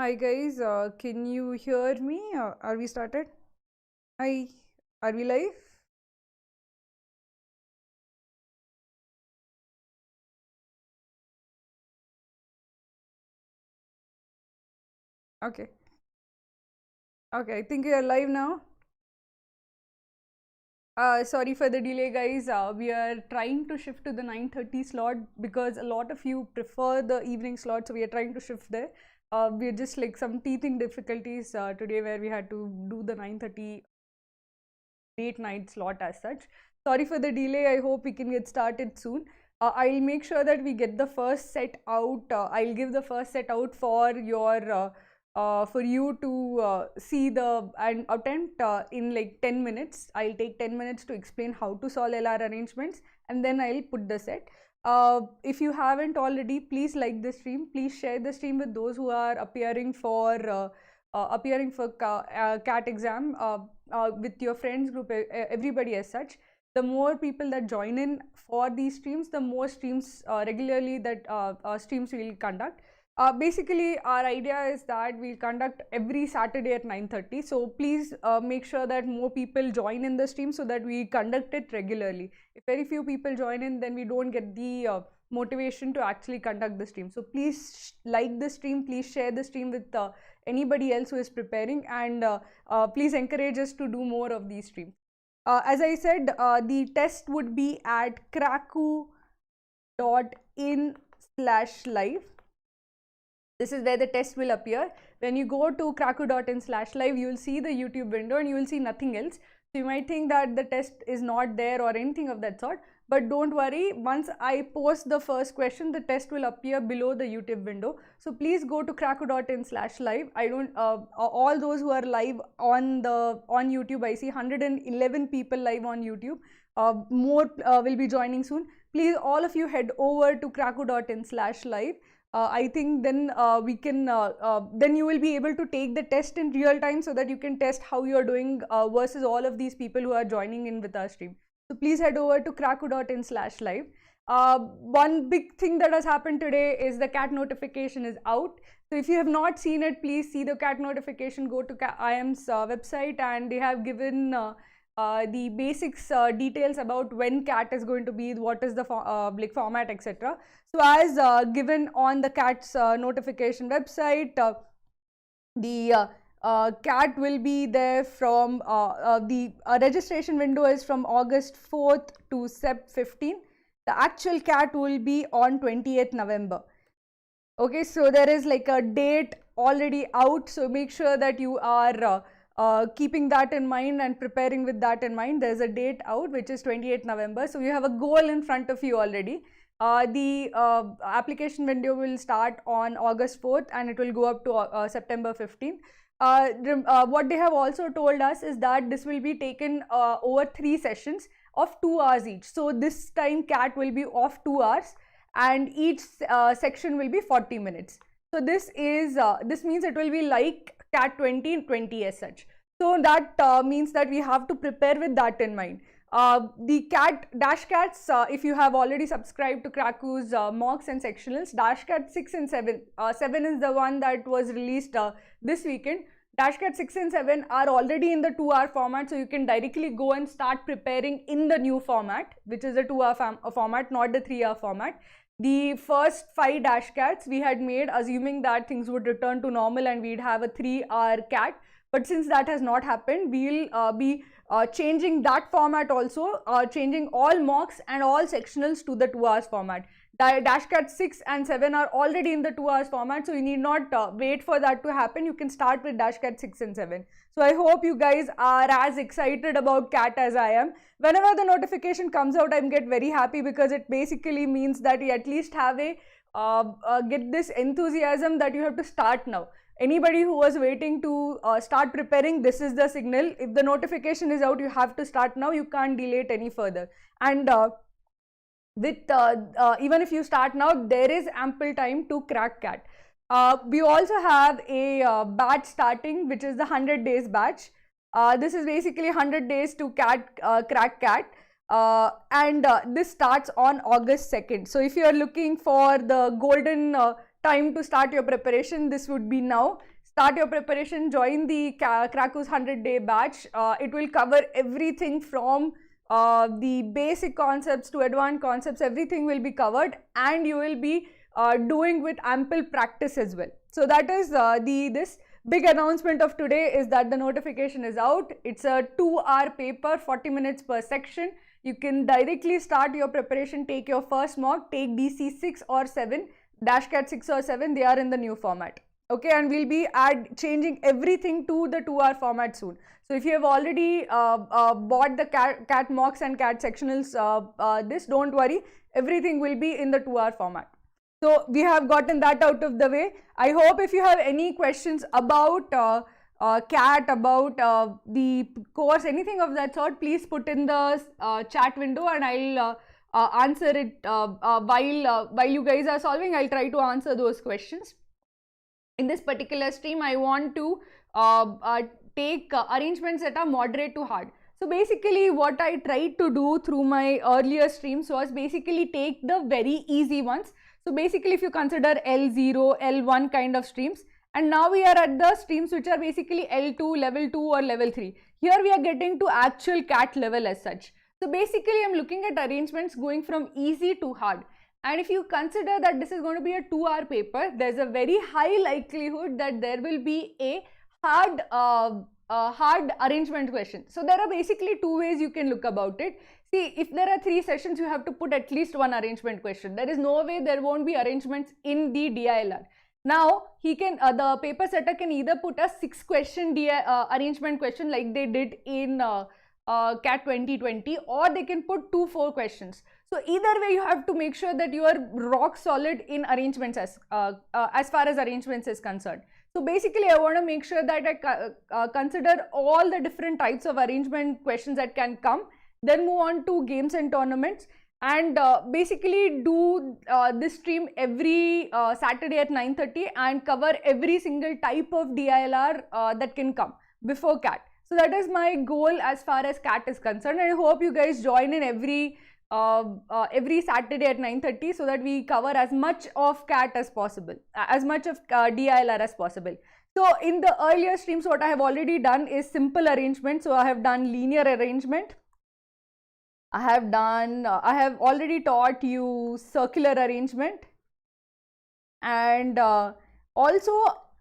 Hi guys, can you hear me? Are we started? Hi, are we live? Okay, okay, I think we are live now. Sorry for the delay guys, we are trying to shift to the 9:30 slot because a lot of you prefer the evening slot, so we are trying to shift there. We're just like some teething difficulties today where we had to do the 9:30 late night slot as such. Sorry for the delay. I hope we can get started soon. I'll make sure that we get the first set out. I'll give the first set out for your for you to see the and attempt in like 10 minutes. I'll take 10 minutes to explain how to solve LR arrangements, and then I'll put the set. If you haven't already, please like the stream. Please share the stream with those who are appearing for CAT exam with your friends group, everybody as such. The more people that join in for these streams, the more streams regularly that streams we'll conduct. Basically, our idea is that we'll conduct every Saturday at 9:30. So please make sure that more people join in the stream so that we conduct it regularly. If very few people join in, then we don't get the motivation to actually conduct the stream. So please like the stream, please share the stream with anybody else who is preparing, and please encourage us to do more of these streams. As I said, the test would be at kraku.in/live. This is where the test will appear. When you go to kraku.in/live, you will see the YouTube window and you will see nothing else. So you might think that the test is not there or anything of that sort. But don't worry, once I post the first question, the test will appear below the YouTube window. So please go to kraku.in/live. I don't all those who are live on YouTube, I see 111 people live on YouTube. More will be joining soon. Please, all of you head over to kraku.in/live. I think then we can then you will be able to take the test in real time so that you can test how you are doing versus all of these people who are joining in with our stream. So please head over to kraku.in/live. One big thing that has happened today is the CAT notification is out. So if you have not seen it, please see the CAT notification. Go to IIM's website, and they have given the basics details about when CAT is going to be, what is the like format, etc. So as given on the CAT's notification website, the CAT will be there from the registration window is from August 4th to Sep 15. The actual CAT will be on 28th November. Okay, so there is like a date already out, so make sure that you are keeping that in mind and preparing with that in mind. There's a date out which is 28th November, so you have a goal in front of you already. The application window will start on August 4th and it will go up to September 15th. What they have also told us is that this will be taken over 3 sessions of 2 hours each. So this time CAT will be of 2 hours and each section will be 40 minutes. So this means it will be like CAT 2020 as such. So that means that we have to prepare with that in mind. The DashCats, if you have already subscribed to Kraku's mocks and sectionals, DashCat 6 and 7. 7 is the one that was released this weekend. DashCat 6 and 7 are already in the 2-hour format, so you can directly go and start preparing in the new format, which is the 2-hour format, not the 3-hour format. The first 5 DashCats we had made assuming that things would return to normal and we'd have a 3-hour CAT. But since that has not happened, we'll be changing that format also, changing all mocks and all sectionals to the 2 hours format. DashCat 6 and 7 are already in the 2 hours format, so you need not wait for that to happen. You can start with DashCat 6 and 7. So I hope you guys are as excited about CAT as I am. Whenever the notification comes out, I get very happy because it basically means that you at least have a get this enthusiasm that you have to start now. Anybody who was waiting to start preparing, this is the signal. If the notification is out, you have to start now. You can't delay it any further. And even if you start now, there is ample time to crack CAT. We also have a batch starting, which is the 100 days batch. This is basically 100 days to crack CAT. And this starts on August 2nd. So if you are looking for the golden time to start your preparation, this would be now. start your preparation, join the Kraku's 100-day batch. It will cover everything from the basic concepts to advanced concepts. Everything will be covered, and you will be doing with ample practice as well. So that is this big announcement of today, is that the notification is out. It's a 2-hour paper, 40 minutes per section. You can directly start your preparation, take your first mock, take DC 6 or 7, Dashcat 6 or 7, they are in the new format. Okay, and we'll be changing everything to the 2-hour format soon. So if you have already bought the CAT mocks and CAT sectionals, don't worry, everything will be in the 2-hour format. So we have gotten that out of the way. I hope if you have any questions about CAT, about the course, anything of that sort, please put in the chat window, and I'll answer it while you guys are solving. I'll try to answer those questions. In this particular stream, I want to take arrangements that are moderate to hard. So basically what I tried to do through my earlier streams was basically take the very easy ones. So basically if you consider L0, L1 kind of streams, and now we are at the streams which are basically L2, level 2 or level 3. Here we are getting to actual CAT level as such. So basically I'm looking at arrangements going from easy to hard. And if you consider that this is going to be a 2-hour paper, there's a very high likelihood that there will be a hard arrangement question. So there are basically 2 ways you can look about it. See, if there are 3 sessions, you have to put at least 1 arrangement question. There is no way there won't be arrangements in the DILR. Now, the paper setter can either put a 6-question arrangement question like they did in CAT 2020, or they can put 2 4 questions. So either way, you have to make sure that you are rock solid in arrangements as far as arrangements is concerned. So basically, I want to make sure that I consider all the different types of arrangement questions that can come, then move on to games and tournaments, and basically do this stream every Saturday at 9:30 and cover every single type of DILR that can come before CAT. So that is my goal as far as CAT is concerned, and I hope you guys join in every Saturday at 9:30 so that we cover as much of CAT as possible, as much of DILR as possible. So in the earlier streams, what I have already done is simple arrangement. So I have done linear arrangement. I have already taught you circular arrangement, and also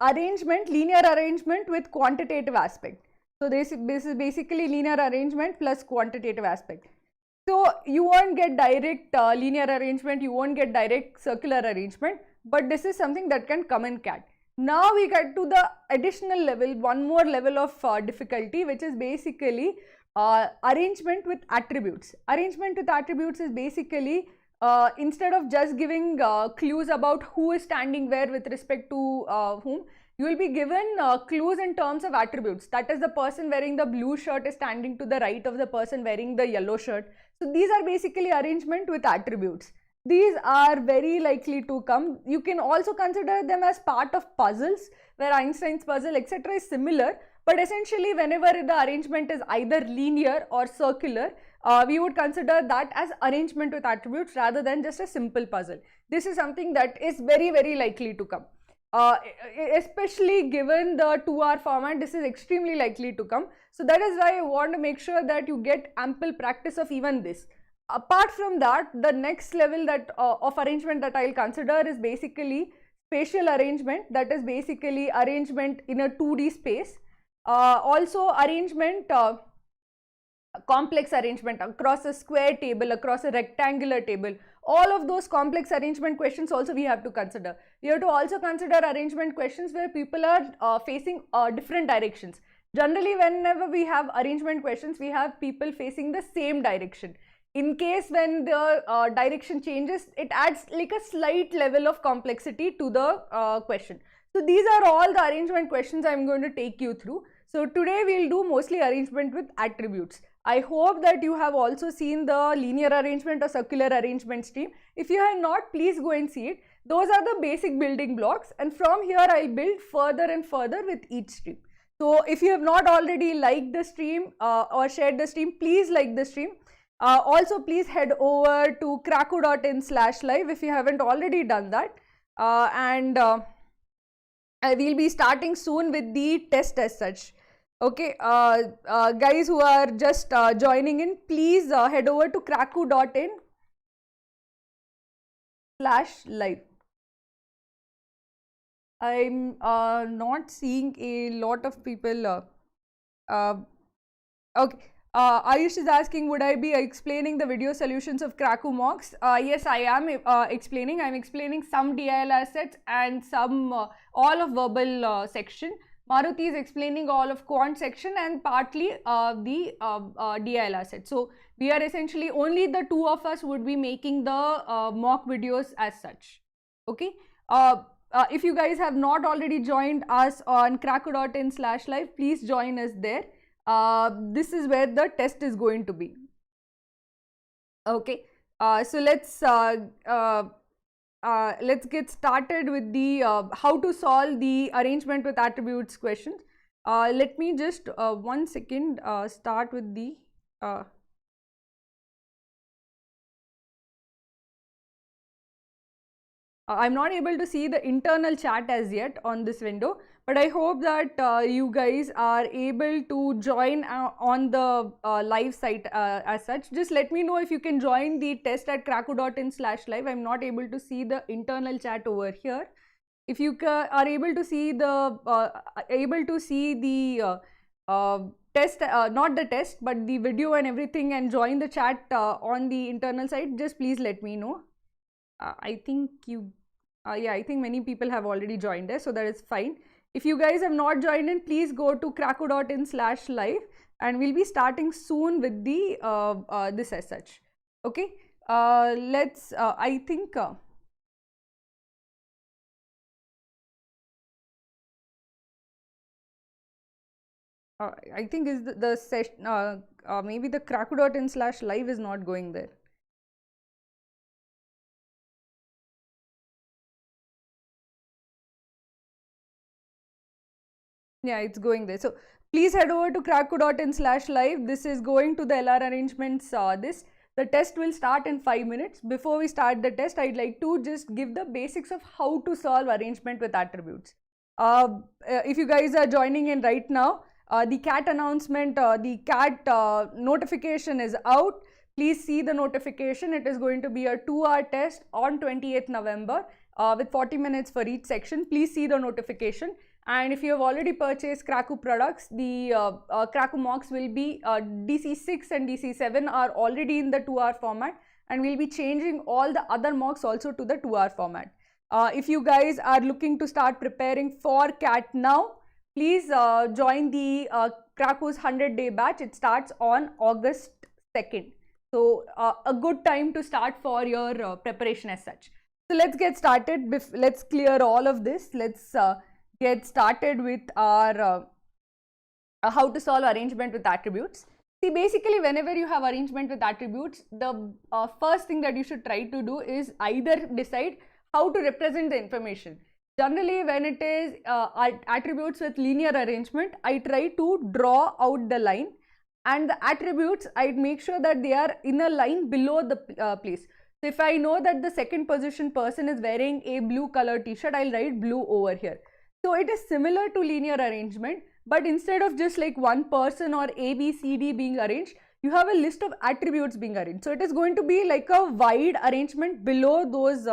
linear arrangement with quantitative aspect. So this is basically linear arrangement plus quantitative aspect. So you won't get direct linear arrangement, you won't get direct circular arrangement, but this is something that can come in CAT. Now we get to the additional level, one more level of difficulty, which is basically arrangement with attributes. Arrangement with attributes is basically instead of just giving clues about who is standing where with respect to whom, you will be given clues in terms of attributes. That is, the person wearing the blue shirt is standing to the right of the person wearing the yellow shirt. So these are basically arrangement with attributes. These are very likely to come. You can also consider them as part of puzzles, where Einstein's puzzle etc. is similar, but essentially whenever the arrangement is either linear or circular, we would consider that as arrangement with attributes rather than just a simple puzzle. This is something that is very, very likely to come. Especially given the 2-hour format, this is extremely likely to come. So that is why I want to make sure that you get ample practice of even this. Apart from that, the next level of arrangement that I'll consider is basically spatial arrangement. That is basically arrangement in a 2D space. Also arrangement, complex arrangement across a square table, across a rectangular table. All of those complex arrangement questions also we have to consider. We have to also consider arrangement questions where people are facing different directions. Generally, whenever we have arrangement questions, we have people facing the same direction. In case when the direction changes, it adds like a slight level of complexity to the question. So these are all the arrangement questions I am going to take you through. So today we will do mostly arrangement with attributes. I hope that you have also seen the linear arrangement or circular arrangement stream. If you have not, please go and see it. Those are the basic building blocks, and from here I will build further and further with each stream. So if you have not already liked the stream or shared the stream, please like the stream. Also please head over to kraku.in/live if you haven't already done that. we'll be starting soon with the test as such. Okay, guys who are just joining in, please head over to kraku.in/live. I'm not seeing a lot of people. Okay. Ayush is asking, would I be explaining the video solutions of Kraku mocks? Yes, I am explaining. I'm explaining some DILR sets and some all of verbal section. Maruti is explaining all of quant section and partly the DILR set. So we are essentially only the two of us would be making the mock videos as such. Okay. If you guys have not already joined us on kraku.in/live, please join us there. This is where the test is going to be. Okay, so let's get started with the how to solve the arrangement with attributes questions. Let me just 1 second start with the I'm not able to see the internal chat as yet on this window, but I hope that you guys are able to join on the live site as such. Just let me know if you can join the test at kraku.in/live. I'm not able to see the internal chat over here. If you are able to see the test, not the test, but the video and everything, and join the chat on the internal site, just please let me know. I think you, yeah, I think many people have already joined us, so that is fine. If you guys have not joined in, please go to kraku.in/live, and we'll be starting soon with the this as such. Okay, let's. I think. I think is the session. Maybe the kraku.in/live is not going there. Yeah, it's going there. So please head over to kraku.in/live. This is going to the LR arrangements. The test will start in 5 minutes. Before we start the test, I'd like to just give the basics of how to solve arrangement with attributes. If you guys are joining in right now, the CAT announcement, the CAT notification is out. Please see the notification. It is going to be a 2-hour test on 28th November with 40 minutes for each section. Please see the notification. And if you have already purchased Kraku products, the Kraku mocks will be DC6 and DC7 are already in the 2-hour format, and we'll be changing all the other mocks also to the 2-hour format. If you guys are looking to start preparing for CAT now, please join the Kraku's 100-day batch. It starts on August 2nd. So a good time to start for your preparation as such. So let's get started. Let's clear all of this. Let's get started with our how to solve arrangement with attributes. See, basically whenever you have arrangement with attributes, the first thing that you should try to do is either decide how to represent the information. Generally, when it is attributes with linear arrangement, I try to draw out the line, and the attributes, I'd make sure that they are in a line below the place. So if I know that the second position person is wearing a blue color t-shirt, I'll write blue over here. So it is similar to linear arrangement, but instead of just like one person or A, B, C, D being arranged, you have a list of attributes being arranged. So it is going to be like a wide arrangement below those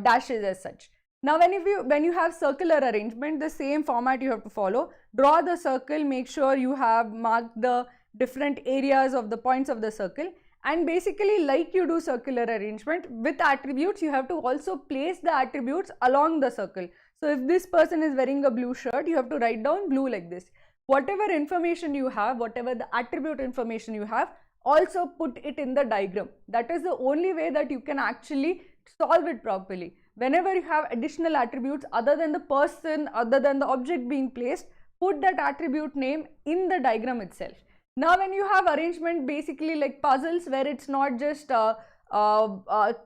dashes as such. Now when you have circular arrangement, the same format you have to follow. Draw the circle, make sure you have marked the different areas of the points of the circle, and basically like you do circular arrangement with attributes, you have to also place the attributes along the circle. So if this person is wearing a blue shirt, you have to write down blue like this. Whatever information you have, whatever the attribute information you have, also put it in the diagram. That is the only way that you can actually solve it properly. Whenever you have additional attributes other than the person, other than the object being placed, put that attribute name in the diagram itself. Now when you have arrangement basically like puzzles where it's not just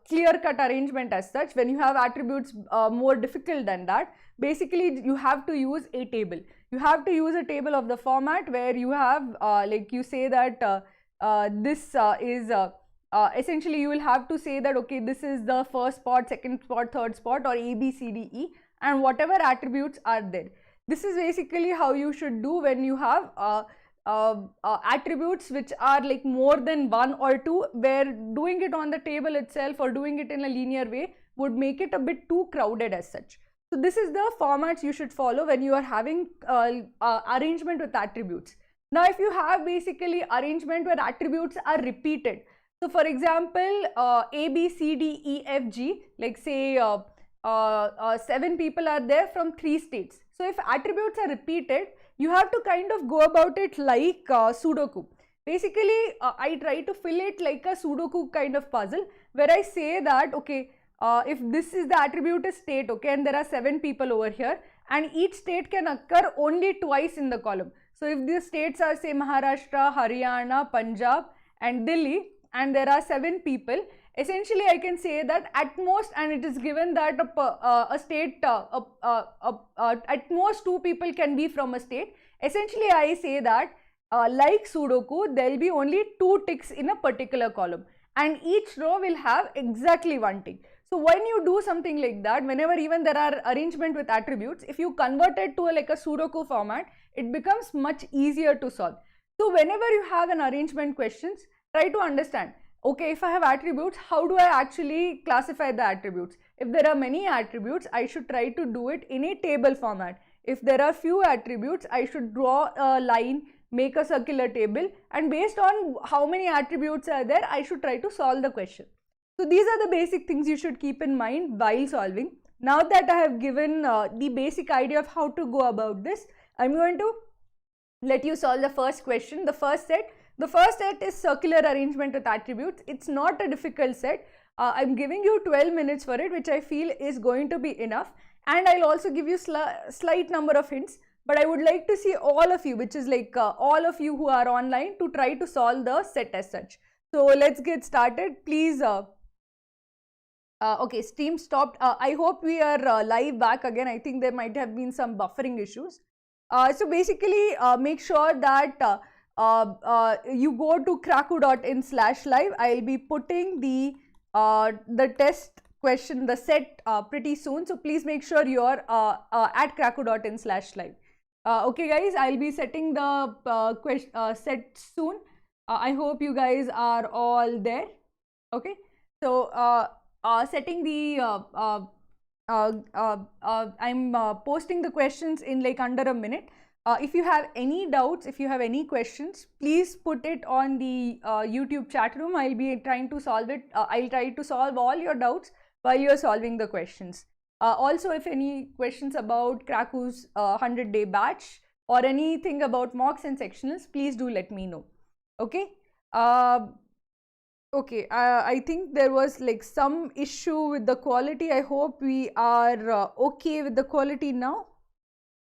clear-cut arrangement as such, when you have attributes more difficult than that, basically you have to use a table. You have to use a table of the format where you have like you say that this is essentially you will have to say that okay, this is the first spot, second spot, third spot, or A, B, C, D, E, and whatever attributes are there. This is basically how you should do when you have attributes which are like more than one or two, where doing it on the table itself or doing it in a linear way would make it a bit too crowded as such. So this is the formats you should follow when you are having arrangement with attributes. Now if you have basically arrangement where attributes are repeated, so for example A, B, C, D, E, F, G, like say 7 people are there from 3 states. So if attributes are repeated, you have to kind of go about it like Sudoku. Basically I try to fill it like a Sudoku kind of puzzle, where I say that okay, if this is the attribute is state, okay, and there are 7 people over here, and each state can occur only twice in the column. So if these states are say Maharashtra, Haryana, Punjab and Delhi, and there are 7 people, essentially I can say that at most, and it is given that a state at most 2 people can be from a state. Essentially I say that like Sudoku, there will be only 2 ticks in a particular column, and each row will have exactly 1 tick. So when you do something like that, whenever even there are arrangement with attributes, if you convert it to like a Sudoku format, it becomes much easier to solve. So whenever you have an arrangement questions, try to understand, okay, if I have attributes, how do I actually classify the attributes? If there are many attributes, I should try to do it in a table format. If there are few attributes, I should draw a line, make a circular table, and based on how many attributes are there, I should try to solve the question. So these are the basic things you should keep in mind while solving. Now that I have given the basic idea of how to go about this, I'm going to let you solve the first question, the first set. The first set is circular arrangement with attributes. It's not a difficult set. I'm giving you 12 minutes for it, which I feel is going to be enough. And I'll also give you slight number of hints. But I would like to see all of you, which is like all of you who are online, to try to solve the set as such. So let's get started. Please. Okay, stream stopped. I hope we are live back again. I think there might have been some buffering issues. So basically, make sure that you go to kraku.in/live. I'll be putting the test question, the set pretty soon. So please make sure you're at kraku.in/live. Okay guys, I'll be setting the set soon. I hope you guys are all there. Okay, so setting the I'm posting the questions in like under a minute. If you have any doubts, if you have any questions, please put it on the YouTube chat room. I'll be trying to solve it. I'll try to solve all your doubts while you're solving the questions. Also, if any questions about Kraku's 100-day batch or anything about mocks and sectionals, please do let me know. Okay. Okay, I think there was like some issue with the quality. I hope we are okay with the quality now.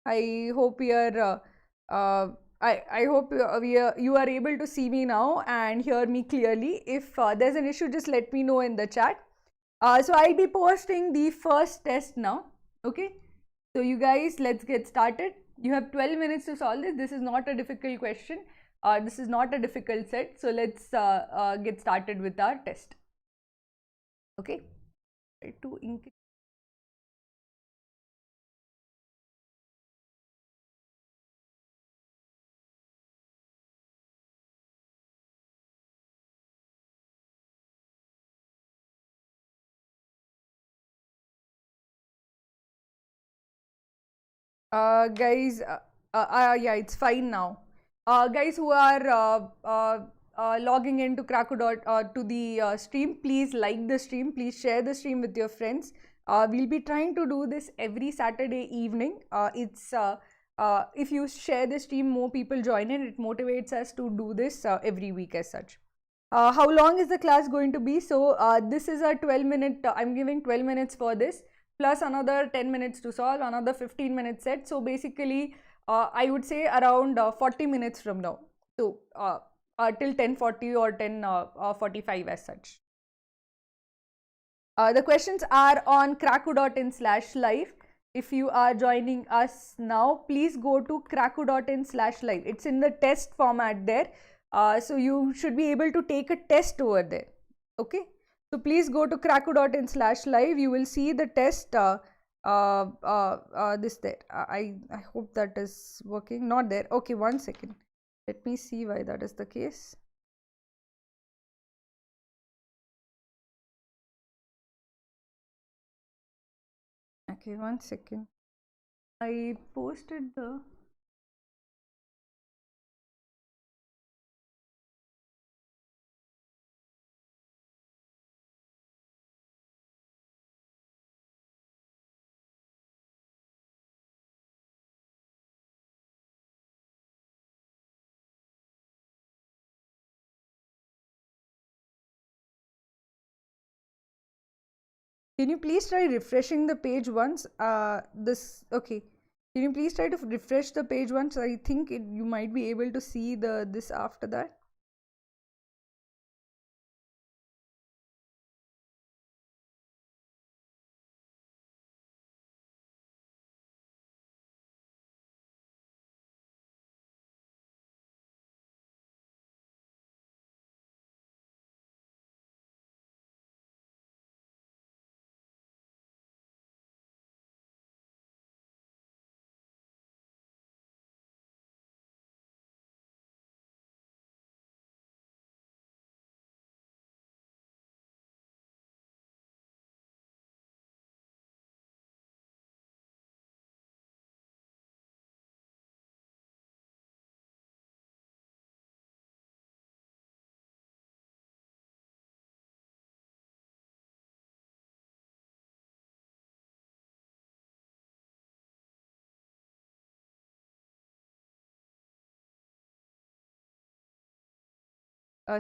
I hope we are. I hope you are able to see me now and hear me clearly. If there's an issue, just let me know in the chat. So I'll be posting the first test now. Okay, so you guys, let's get started. You have 12 minutes to solve this. This is not a difficult question. This is not a difficult set. So let's get started with our test. Okay. Try to increase. Guys, yeah, it's fine now. Guys who are logging into Kraku to the stream, please like the stream, please share the stream with your friends. We'll be trying to do this every Saturday evening. If you share the stream, more people join in, it motivates us to do this every week as such. How long is the class going to be? So this is a 12-minute, I'm giving 12 minutes for this, plus another 10 minutes to solve, another 15-minute set. So basically, I would say around 40 minutes from now. So till 10:40 or 10:45 as such. The questions are on kraku.in/live. If you are joining us now, please go to kraku.in/live. It's in the test format there. So you should be able to take a test over there. Okay. So please go to kraku.in/live. You will see the test this there. I hope that is working. Not there. Okay, 1 second. Let me see why that is the case. Okay, 1 second. I posted the. Can you please try refreshing the page once? Okay. Can you please try to refresh the page once? I think you might be able to see this after that.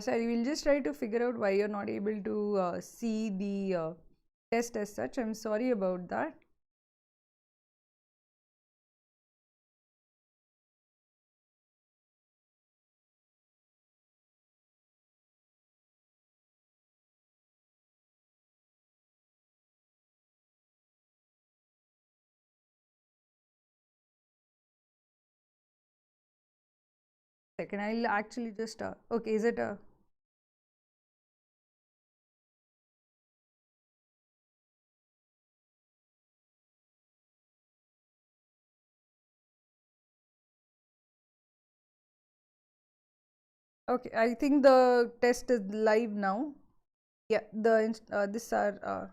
Sorry, we'll just try to figure out why you're not able to see the test as such. I'm sorry about that. Second, I'll actually just okay, is it a okay, I think the test is live now. Yeah, this are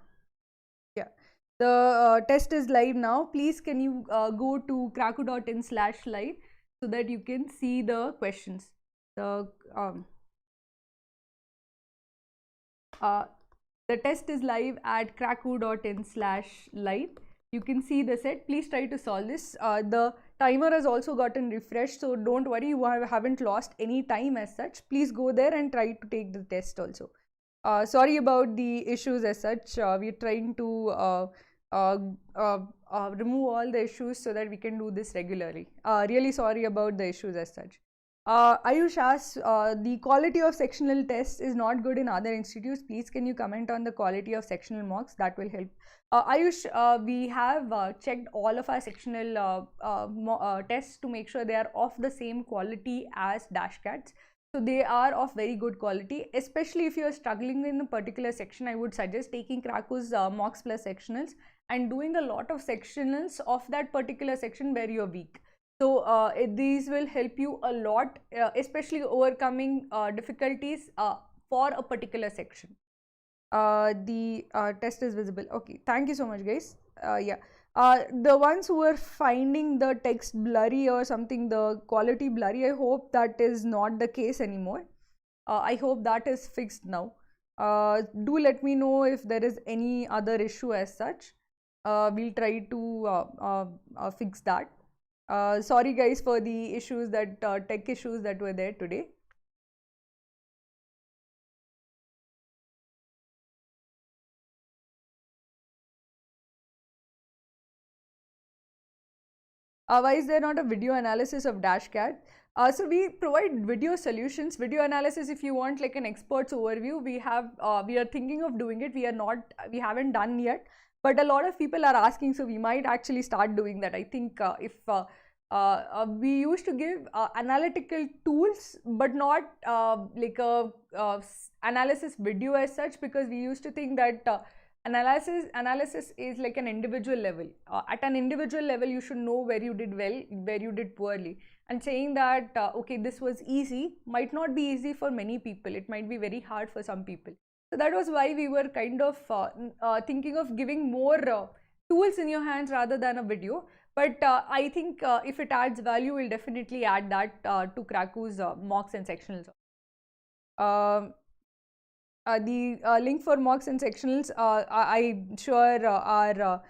yeah, the test is live now. Please can you go to kraku.in/live so that you can see the questions. The uh, the test is live at kraku.in/live. You can see the set. Please try to solve this. The timer has also gotten refreshed, so don't worry, you haven't lost any time as such. Please go there and try to take the test also. Sorry about the issues as such. We're trying to remove all the issues so that we can do this regularly. Really sorry about the issues as such. Ayush asks, the quality of sectional tests is not good in other institutes. Please can you comment on the quality of sectional mocks? That will help. Ayush, we have checked all of our sectional tests to make sure they are of the same quality as dashcats. So they are of very good quality, especially if you are struggling in a particular section. I would suggest taking Kraku's mocks plus sectionals and doing a lot of sectionals of that particular section where you're weak. So these will help you a lot, especially overcoming difficulties for a particular section. The test is visible. Okay, thank you so much, guys. Yeah. The ones who are finding the text blurry or something, the quality blurry, I hope that is not the case anymore. I hope that is fixed now. Do let me know if there is any other issue as such. We'll try to fix that. Sorry guys for the issues that tech issues that were there today. Why is there not a video analysis of Dashcat? So we provide video solutions, video analysis. If you want like an expert's overview, we are thinking of doing it. We haven't done yet, but a lot of people are asking, so we might actually start doing that. I think if we used to give analytical tools, but not like a analysis video as such, because we used to think that Analysis is like an individual level. At an individual level, you should know where you did well, where you did poorly. And saying that, okay, this was easy might not be easy for many people. It might be very hard for some people. So that was why we were kind of thinking of giving more tools in your hands rather than a video. But I think if it adds value, we'll definitely add that to Kraku's mocks and sectionals. The link for mocks and sectionals, I'm sure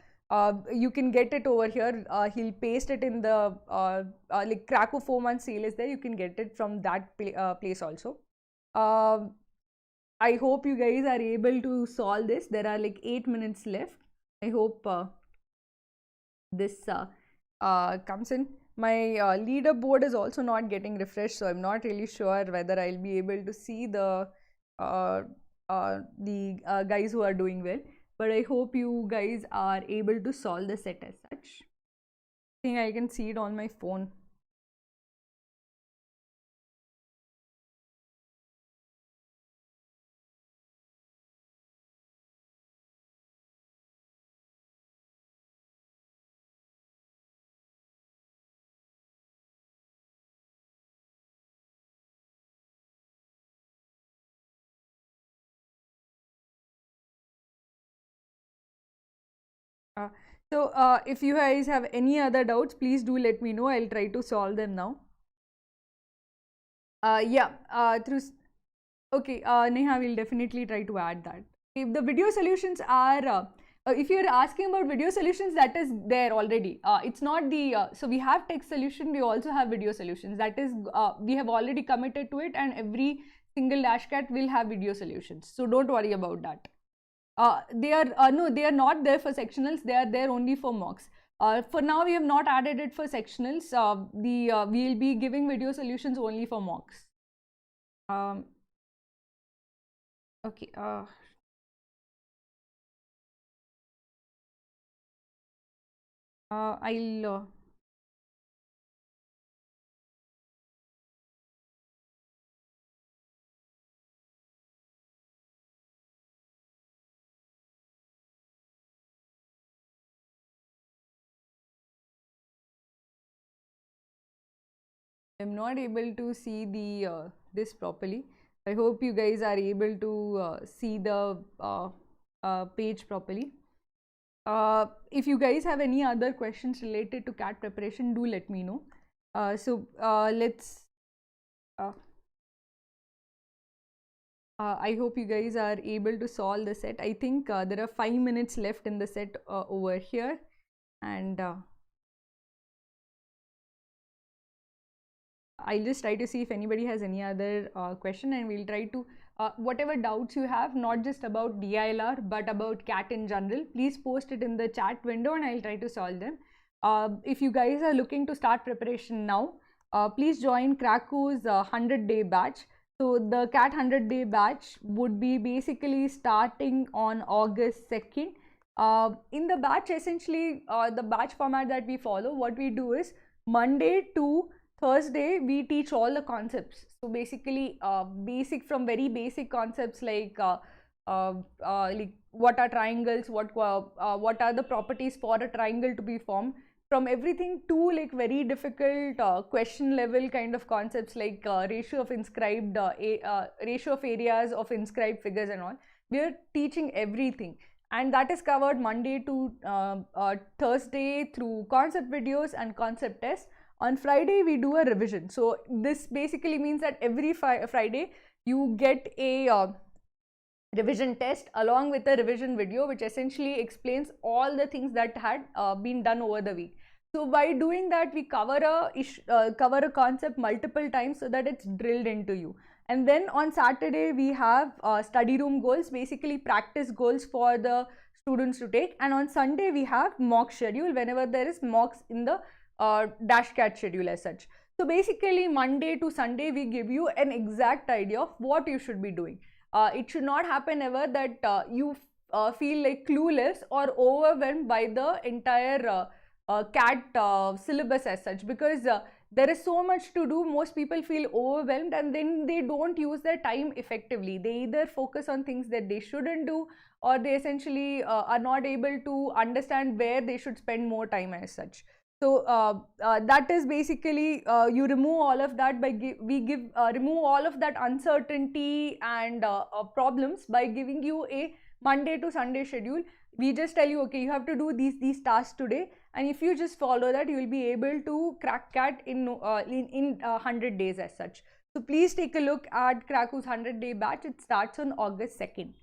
you can get it over here. He'll paste it in the like Kraku 4 month sale is there. You can get it from that place also. I hope you guys are able to solve this. There are like 8 minutes left. I hope this comes in. My leaderboard is also not getting refreshed, so I'm not really sure whether I'll be able to see the guys who are doing well. But I hope you guys are able to solve the set as such. I think I can see it on my phone. So if you guys have any other doubts, please do let me know. I'll try to solve them now. Okay, Neha will definitely try to add that. If the video solutions are, if you're asking about video solutions, that is there already. It's not the, so we have text solution, we also have video solutions. That is, we have already committed to it, and every single dashcat will have video solutions. So don't worry about that. They are not there for sectionals. They are there only for mocks. For now, we have not added it for sectionals. We'll be giving video solutions only for mocks. Okay. I'll. I'm not able to see the this properly. I hope you guys are able to see the page properly. If you guys have any other questions related to CAT preparation, do let me know. Let's. I hope you guys are able to solve the set. I think there are 5 minutes left in the set over here, and I'll just try to see if anybody has any other question, and we'll try to whatever doubts you have, not just about DILR but about CAT in general, please post it in the chat window and I'll try to solve them. If you guys are looking to start preparation now, please join Kraku's 100-day batch. So the CAT 100-day batch would be basically starting on August 2nd. In the batch, essentially the batch format that we follow, what we do is Monday to Thursday we teach all the concepts. So basically from very basic concepts like what are triangles, what are the properties for a triangle to be formed, from everything to like very difficult question level kind of concepts like ratio of inscribed ratio of areas of inscribed figures and all. We are teaching everything, and that is covered Monday to Thursday through concept videos and concept tests. On Friday we do a revision. So this basically means that every Friday you get a revision test along with a revision video, which essentially explains all the things that had been done over the week. So by doing that, we cover a concept multiple times so that it's drilled into you. And then on Saturday we have study room goals, basically practice goals for the students to take. And on Sunday we have mock schedule whenever there is mocks in the dashcat schedule as such. So basically Monday to Sunday we give you an exact idea of what you should be doing. It should not happen ever that you feel like clueless or overwhelmed by the entire CAT syllabus as such, because there is so much to do, most people feel overwhelmed, and then they don't use their time effectively. They either focus on things that they shouldn't do, or they essentially are not able to understand where they should spend more time as such. So that is basically you remove all of that by remove all of that uncertainty and problems by giving you a Monday to Sunday schedule. We just tell you, okay, you have to do these tasks today, and if you just follow that, you will be able to crack CAT in 100 days as such. So please take a look at Kraku's 100-day batch. It starts on August 2nd.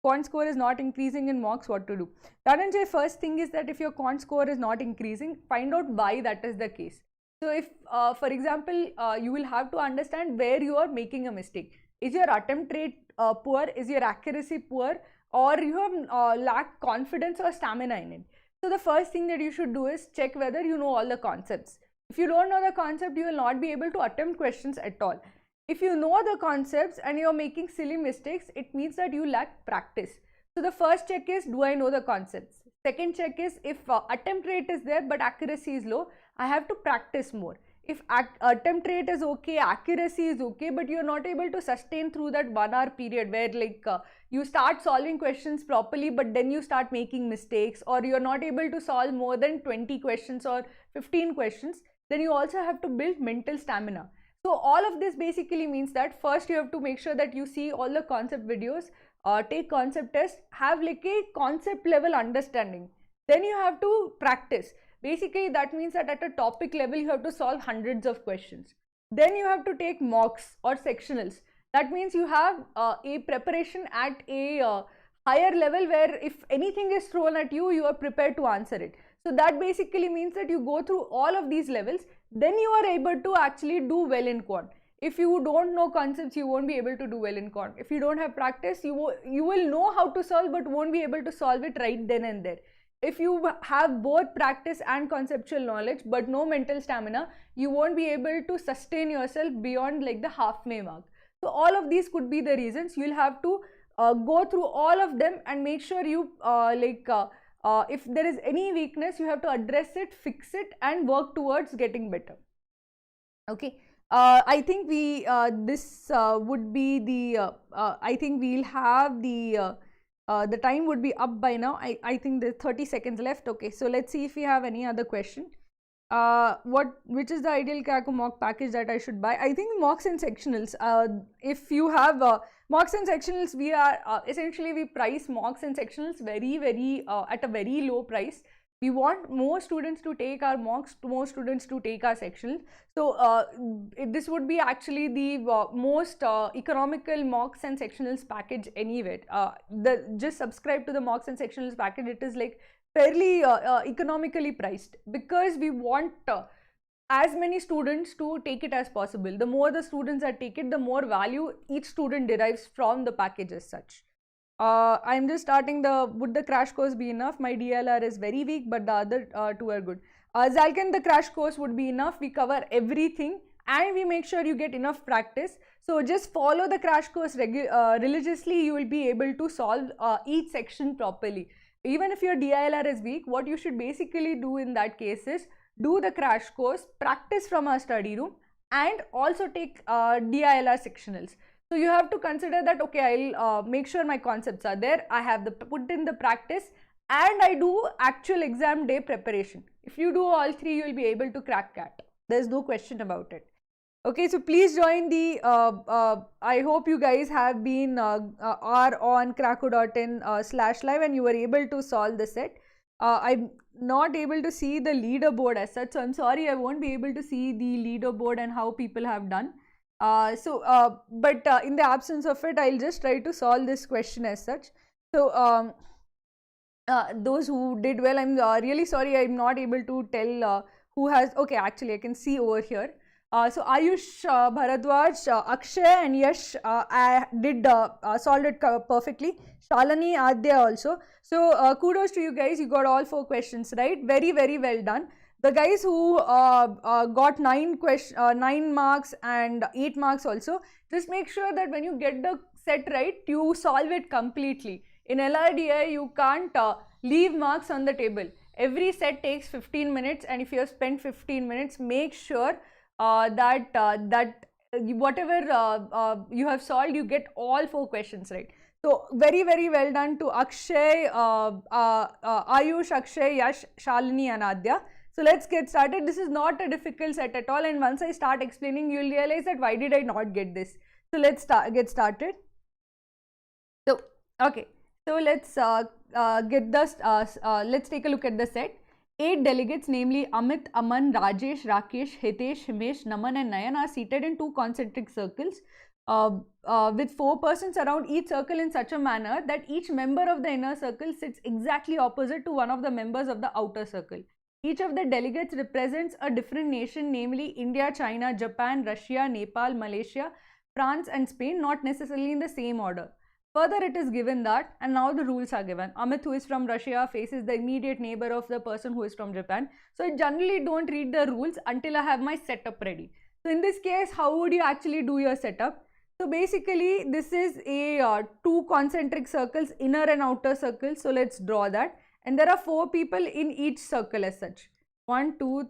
Quant score is not increasing in mocks, what to do? Dhananjay, first thing is that if your quant score is not increasing, find out why that is the case. So if, for example, you will have to understand where you are making a mistake. Is your attempt rate poor? Is your accuracy poor? Or you have lack confidence or stamina in it? So the first thing that you should do is check whether you know all the concepts. If you don't know the concept, you will not be able to attempt questions at all. If you know the concepts and you are making silly mistakes, it means that you lack practice. So the first check is, do I know the concepts? Second check is, if attempt rate is there but accuracy is low, I have to practice more. If attempt rate is okay, accuracy is okay, but you are not able to sustain through that 1 hour period where like you start solving questions properly, but then you start making mistakes, or you are not able to solve more than 20 questions or 15 questions, then you also have to build mental stamina. So all of this basically means that first you have to make sure that you see all the concept videos, take concept tests, have like a concept level understanding. Then you have to practice. Basically that means that at a topic level you have to solve hundreds of questions. Then you have to take mocks or sectionals. That means you have a preparation at a higher level where if anything is thrown at you, you are prepared to answer it. So that basically means that you go through all of these levels, then you are able to actually do well in quant. If you don't know concepts, you won't be able to do well in quant. If you don't have practice, you will know how to solve but won't be able to solve it right then and there. If you have both practice and conceptual knowledge but no mental stamina, you won't be able to sustain yourself beyond like the halfway mark. So all of these could be the reasons. You'll have to go through all of them and make sure you if there is any weakness, you have to address it, fix it, and work towards getting better. Okay. I think we this would be the I think we'll have the time would be up by now. I think there's 30 seconds left. Okay, so let's see if we have any other question. Which is the ideal Kraku mock package that I should buy? I think mocks and sectionals. If you have mocks and sectionals, we are essentially we price mocks and sectionals very at a very low price. We want more students to take our mocks, more students to take our sectionals. So this would be actually the most economical mocks and sectionals package anyway. Just subscribe to the mocks and sectionals package. It is like fairly economically priced because we want as many students to take it as possible. The more the students that take it, the more value each student derives from the package as such. I'm just starting would the crash course be enough? My DILR is very weak, but the other two are good. Zalkan, the crash course would be enough. We cover everything and we make sure you get enough practice. So just follow the crash course religiously. You will be able to solve each section properly. Even if your DILR is weak, what you should basically do in that case is do the crash course, practice from our study room, and also take DILR sectionals. So you have to consider that, okay, I'll make sure my concepts are there, I have put in the practice, and I do actual exam day preparation. If you do all three, you will be able to crack CAT. There's no question about it. Okay, so please join the, I hope you guys have been are on kraku.in/live and you were able to solve the set. I'm not able to see the leaderboard as such, so I'm sorry I won't be able to see the leaderboard and how people have done. But in the absence of it, I'll just try to solve this question as such. So those who did well, I'm really sorry I'm not able to tell who has, okay, actually I can see over here. So Ayush, Bharadwaj, Akshay and Yash did solved it perfectly. Shalini, Adya also. So kudos to you guys, you got all 4 questions right. Very well done. The guys who got 9 marks and 8 marks also, just make sure that when you get the set right, you solve it completely. In LRDI, you can't leave marks on the table. Every set takes 15 minutes, and if you have spent 15 minutes, make sure that whatever you have solved, you get all 4 questions right. So very well done to Akshay, Ayush, Akshay, Yash, Shalini and Adya. So let's get started. This is not a difficult set at all, and once I start explaining, you'll realize that why did I not get this. So let's get started. So okay, so let's let's take a look at the set. 8 delegates, namely Amit, Aman, Rajesh, Rakesh, Hitesh, Himesh, Naman and Nayan, are seated in 2 concentric circles with 4 persons around each circle in such a manner that each member of the inner circle sits exactly opposite to one of the members of the outer circle. Each of the delegates represents a different nation, namely India, China, Japan, Russia, Nepal, Malaysia, France and Spain, not necessarily in the same order. Further, it is given that, and now the rules are given. Amit, who is from Russia, faces the immediate neighbor of the person who is from Japan. So I generally don't read the rules until I have my setup ready. So in this case, how would you actually do your setup? So basically, this is a 2 concentric circles, inner and outer circles. So let's draw that. And there are 4 people in each circle as such. 1, 2,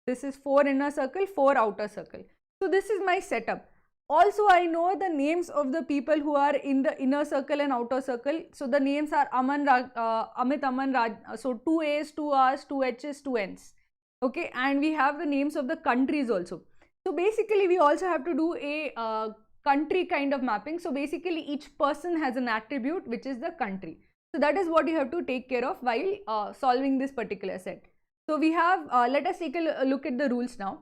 this is 4 inner circle, 4 outer circle. So this is my setup. Also, I know the names of the people who are in the inner circle and outer circle. So the names are Amit, Aman, Raj. So 2 A's, 2 R's, 2 H's, 2 N's. Okay, and we have the names of the countries also. So basically, we also have to do a country kind of mapping. So basically, each person has an attribute which is the country. So that is what you have to take care of while solving this particular set. So we have, let us take a look at the rules now.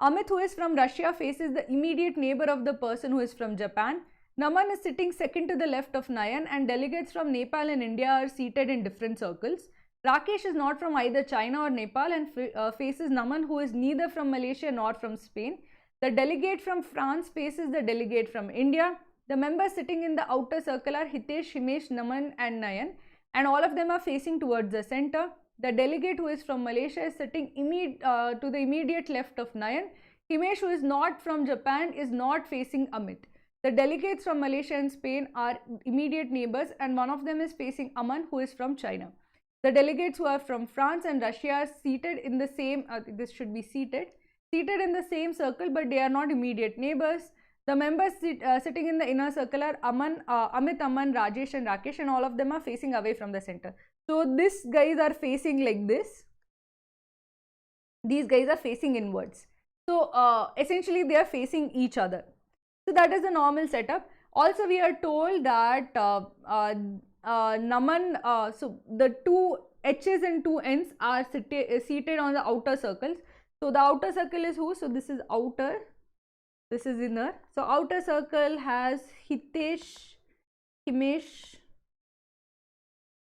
Amit, who is from Russia, faces the immediate neighbor of the person who is from Japan. Naman is sitting second to the left of Nayan, and delegates from Nepal and India are seated in different circles. Rakesh is not from either China or Nepal and faces Naman, who is neither from Malaysia nor from Spain. The delegate from France faces the delegate from India. The members sitting in the outer circle are Hitesh, Himesh, Naman and Nayan, and all of them are facing towards the center. The delegate who is from Malaysia is sitting to the immediate left of Nayan. Himesh, who is not from Japan, is not facing Amit. The delegates from Malaysia and Spain are immediate neighbors, and one of them is facing Aman, who is from China. The delegates who are from France and Russia are seated in the same, this should be seated in the same circle, but they are not immediate neighbors. The members sitting in the inner circle are Amit, Aman, Rajesh and Rakesh, and all of them are facing away from the center. So these guys are facing like this. These guys are facing inwards. So essentially they are facing each other. So that is the normal setup. Also we are told that Naman, so the 2 H's and 2 N's are seated on the outer circles. So the outer circle is who? So this is outer, this is inner. So outer circle has Hitesh, Himesh,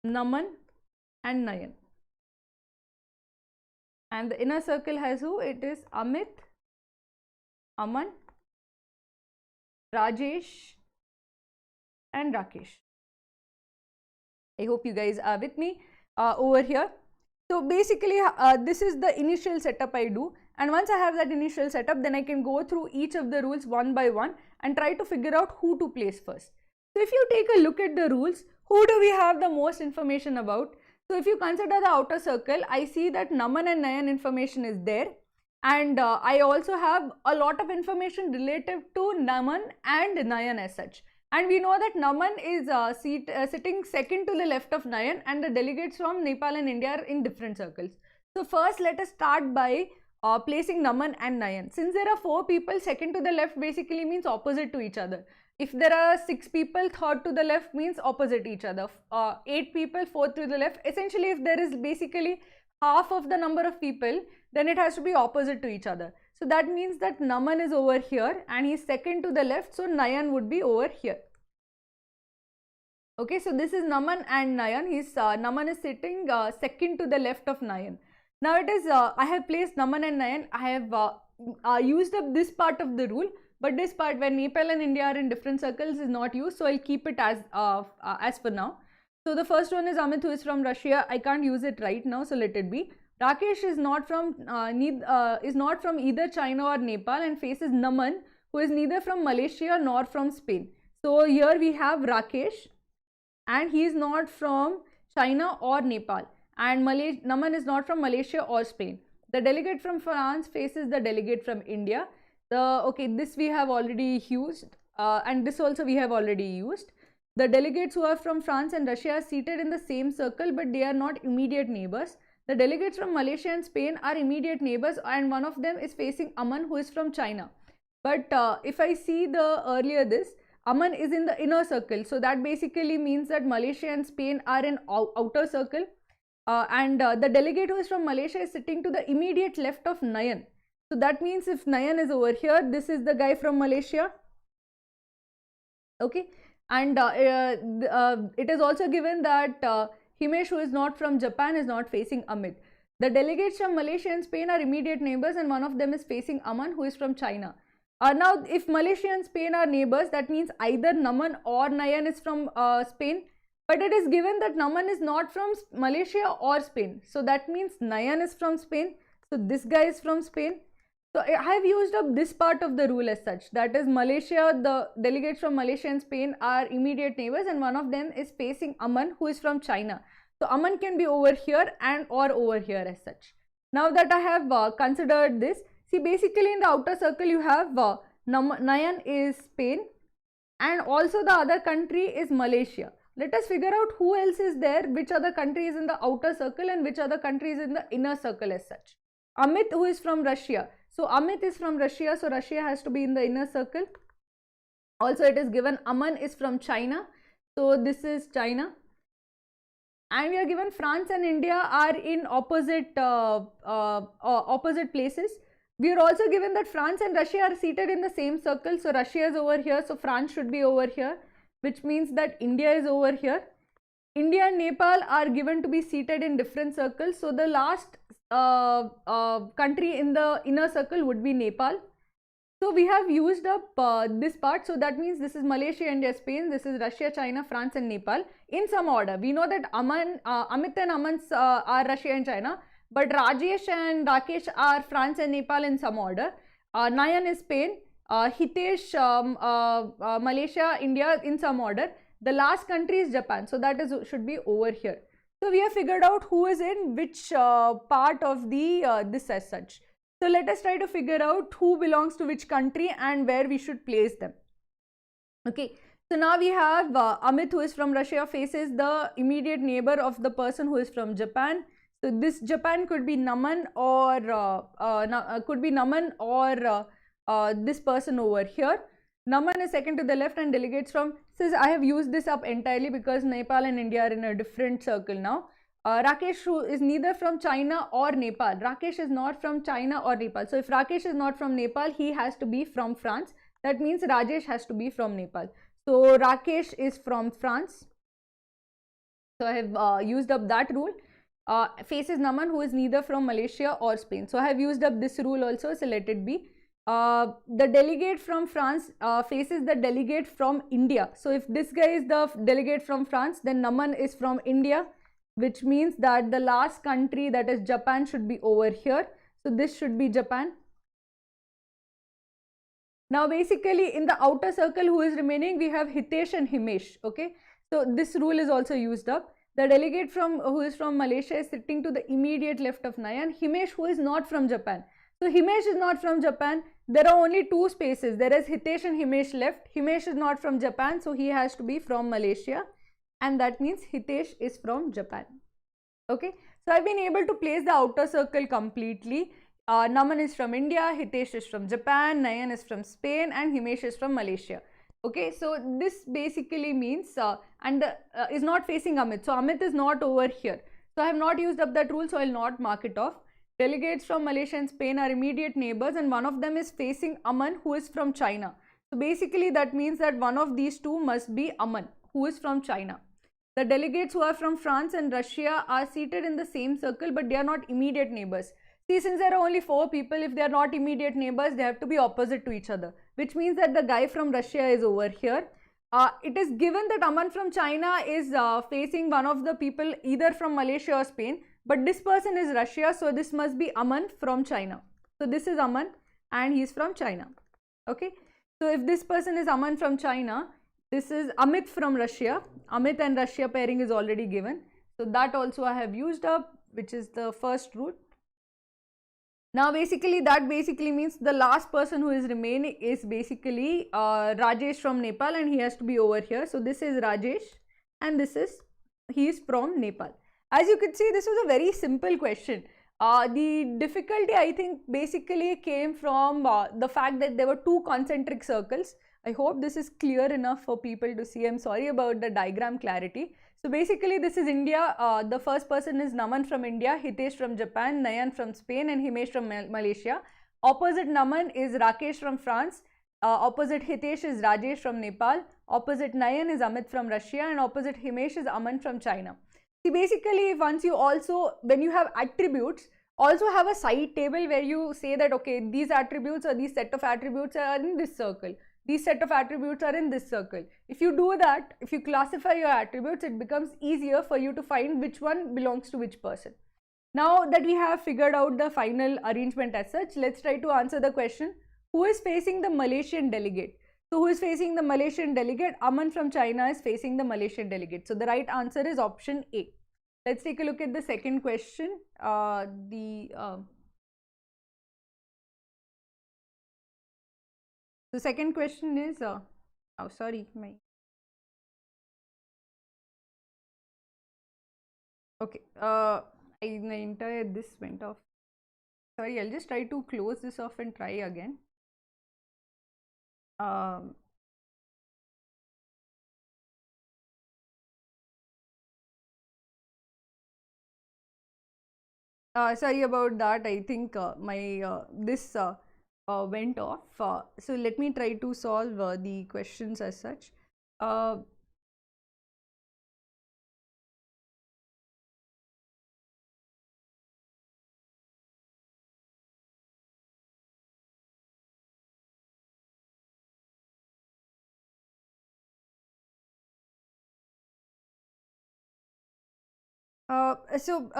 Naman and Nayan. And the inner circle has who? It is Amit, Aman, Rajesh and Rakesh. I hope you guys are with me over here. So basically this is the initial setup I do, and once I have that initial setup, then I can go through each of the rules one by one and try to figure out who to place first. So if you take a look at the rules, who do we have the most information about? So if you consider the outer circle, I see that Naman and Nayan information is there, and I also have a lot of information relative to Naman and Nayan as such. And we know that Naman is sitting second to the left of Nayan, and the delegates from Nepal and India are in different circles. So first let us start by placing Naman and Nayan. Since there are 4 people, second to the left basically means opposite to each other. If there are 6 people, third to the left means opposite each other. 8 people, fourth to the left. Essentially, if there is basically half of the number of people, then it has to be opposite to each other. So that means that Naman is over here and he is second to the left, so Nayan would be over here. Okay, so this is Naman and Nayan. Naman is sitting second to the left of Nayan. Now it is, I have placed Naman and Nayan. I have used up this part of the rule, but this part when Nepal and India are in different circles is not used, so I'll keep it as for now. So the first one is Amit, who is from Russia. I can't use it right now, so let it be. Rakesh is not from either China or Nepal and faces Naman, who is neither from Malaysia nor from Spain. So here we have Rakesh, and he is not from China or Nepal. and Naman is not from Malaysia or Spain. The delegate from France faces the delegate from India. This we have already used, and this also we have already used. The delegates who are from France and Russia are seated in the same circle, but they are not immediate neighbors. The delegates from Malaysia and Spain are immediate neighbors, and one of them is facing Aman, who is from China. But if I see the earlier this, Aman is in the inner circle, so that basically means that Malaysia and Spain are in outer circle, and the delegate who is from Malaysia is sitting to the immediate left of Nayan. So that means if Nayan is over here, this is the guy from Malaysia. Okay, and it is also given that Himesh, who is not from Japan, is not facing Amit. The delegates from Malaysia and Spain are immediate neighbors, and one of them is facing Aman, who is from China. Now, if Malaysia and Spain are neighbors, that means either Naman or Nayan is from Spain. But it is given that Naman is not from Malaysia or Spain. So that means Nayan is from Spain. So this guy is from Spain. So I have used up this part of the rule as such. That is, Malaysia, the delegates from Malaysia and Spain are immediate neighbors, and one of them is facing Aman, who is from China. So Aman can be over here and or over here as such. Now that I have considered this, see, basically in the outer circle you have Nayan is Spain, and also the other country is Malaysia. Let us figure out who else is there, which other country is in the outer circle and which other country is in the inner circle as such. Amit, who is from Russia. So Amit is from Russia, so Russia has to be in the inner circle. Also it is given Aman is from China, so this is China. And we are given France and India are in opposite places. We are also given that France and Russia are seated in the same circle, so Russia is over here, so France should be over here, which means that India is over here. India and Nepal are given to be seated in different circles, so the last country in the inner circle would be Nepal. So we have used up this part, so that means this is Malaysia, India, Spain, this is Russia, China, France and Nepal in some order. We know that Amit and Aman are Russia and China, but Rajesh and Rakesh are France and Nepal in some order. Nayan is Spain, Hitesh, Malaysia, India in some order. The last country is Japan, so that should be over here. So we have figured out who is in which part of the this as such. So let us try to figure out who belongs to which country and where we should place them. Okay, so now we have Amit, who is from Russia, faces the immediate neighbor of the person who is from Japan. So this Japan could be Naman or this person over here. Naman is second to the left and delegates from, says I have used this up entirely because Nepal and India are in a different circle now. Rakesh, who is neither from China or Nepal. Rakesh is not from China or Nepal. So if Rakesh is not from Nepal, he has to be from France. That means Rajesh has to be from Nepal. So Rakesh is from France. So I have used up that rule. Faces Naman, who is neither from Malaysia or Spain. So I have used up this rule also, so let it be. The delegate from France faces the delegate from India. So if this guy is the delegate from France, then Naman is from India, which means that the last country, that is Japan, should be over here. So this should be Japan. Now basically in the outer circle, who is remaining, we have Hitesh and Himesh. Okay, so this rule is also used up. The delegate who is from Malaysia is sitting to the immediate left of Nayan. Himesh, who is not from Japan. So Himesh is not from Japan. There are only two spaces. There is Hitesh and Himesh left. Himesh is not from Japan, so he has to be from Malaysia. And that means Hitesh is from Japan. Okay, so I've been able to place the outer circle completely. Naman is from India, Hitesh is from Japan, Nayan is from Spain, and Himesh is from Malaysia. Okay, so this basically means is not facing Amit. So Amit is not over here. So I have not used up that rule, so I will not mark it off. Delegates from Malaysia and Spain are immediate neighbors, and one of them is facing Aman, who is from China. So basically that means that one of these two must be Aman, who is from China. The delegates who are from France and Russia are seated in the same circle, but they are not immediate neighbors. See, since there are only 4 people, if they are not immediate neighbors, they have to be opposite to each other, which means that the guy from Russia is over here. It is given that Aman from China is facing one of the people either from Malaysia or Spain, but this person is Russia, so this must be Aman from China. So this is Aman and he is from China. Okay, so if this person is Aman from China, this is Amit from Russia. Amit and Russia pairing is already given. So that also I have used up, which is the first route. Now basically that basically means the last person who is remaining is basically Rajesh from Nepal, and he has to be over here. So this is Rajesh and he is from Nepal. As you could see, this was a very simple question. The difficulty, I think, basically came from the fact that there were two concentric circles. I hope this is clear enough for people to see. I'm sorry about the diagram clarity. So basically this is India. The first person is Naman from India, Hitesh from Japan, Nayan from Spain, and Himesh from Malaysia. Opposite Naman is Rakesh from France. Opposite Hitesh is Rajesh from Nepal. Opposite Nayan is Amit from Russia, and opposite Himesh is Aman from China. See, basically once you also, when you have attributes, also have a side table where you say that okay, these attributes or these set of attributes are in this circle. These set of attributes are in this circle. If you do that, if you classify your attributes, it becomes easier for you to find which one belongs to which person. Now that we have figured out the final arrangement as such, let's try to answer the question, who is facing the Malaysian delegate? So who is facing the Malaysian delegate? Aman from China is facing the Malaysian delegate. So the right answer is option A. Let's take a look at the second question. The second question is, okay, this went off. Sorry, I'll just try to close this off and try again. Sorry about that. I think this went off. So let me try to solve the questions as such.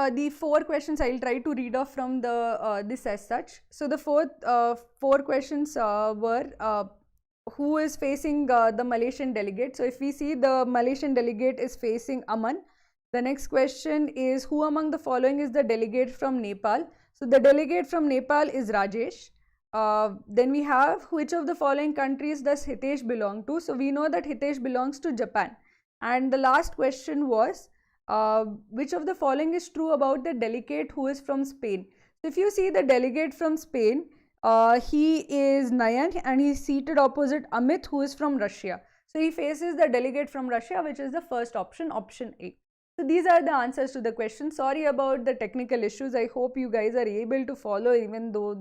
The four questions I'll try to read off from the this as such. So the four questions were who is facing the Malaysian delegate. So if we see, the Malaysian delegate is facing Aman. The next question is, who among the following is the delegate from Nepal? So the delegate from Nepal is Rajesh. Then we have, which of the following countries does Hitesh belong to? So we know that Hitesh belongs to Japan. And the last question was, which of the following is true about the delegate who is from Spain? So if you see the delegate from Spain, he is Nayan and he is seated opposite Amit, who is from Russia. So he faces the delegate from Russia, which is the first option, option A. So these are the answers to the question. Sorry about the technical issues. I hope you guys are able to follow, even though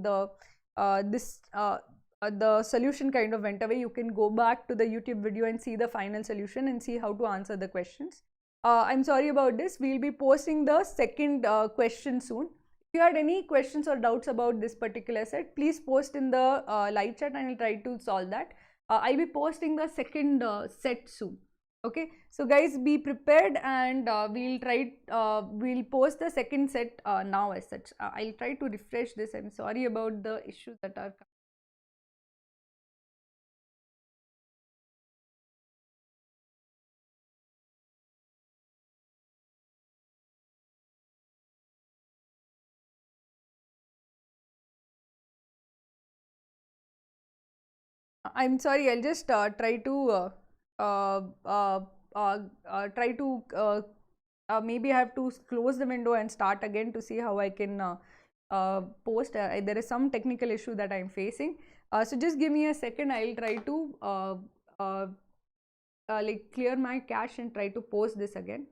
the solution kind of went away. You can go back to the YouTube video and see the final solution and see how to answer the questions. I'm sorry about this. We'll be posting the second question soon. If you had any questions or doubts about this particular set, please post in the live chat and I'll try to solve that. I'll be posting the second set soon. Okay, so guys, be prepared, and we'll post the second set now as such. I'll try to refresh this. I'm sorry about the issues that are coming. I'm sorry, I'll just try to maybe I have to close the window and start again to see how I can post. There is some technical issue that I'm facing. So just give me a second. I'll try to like clear my cache and try to post this again.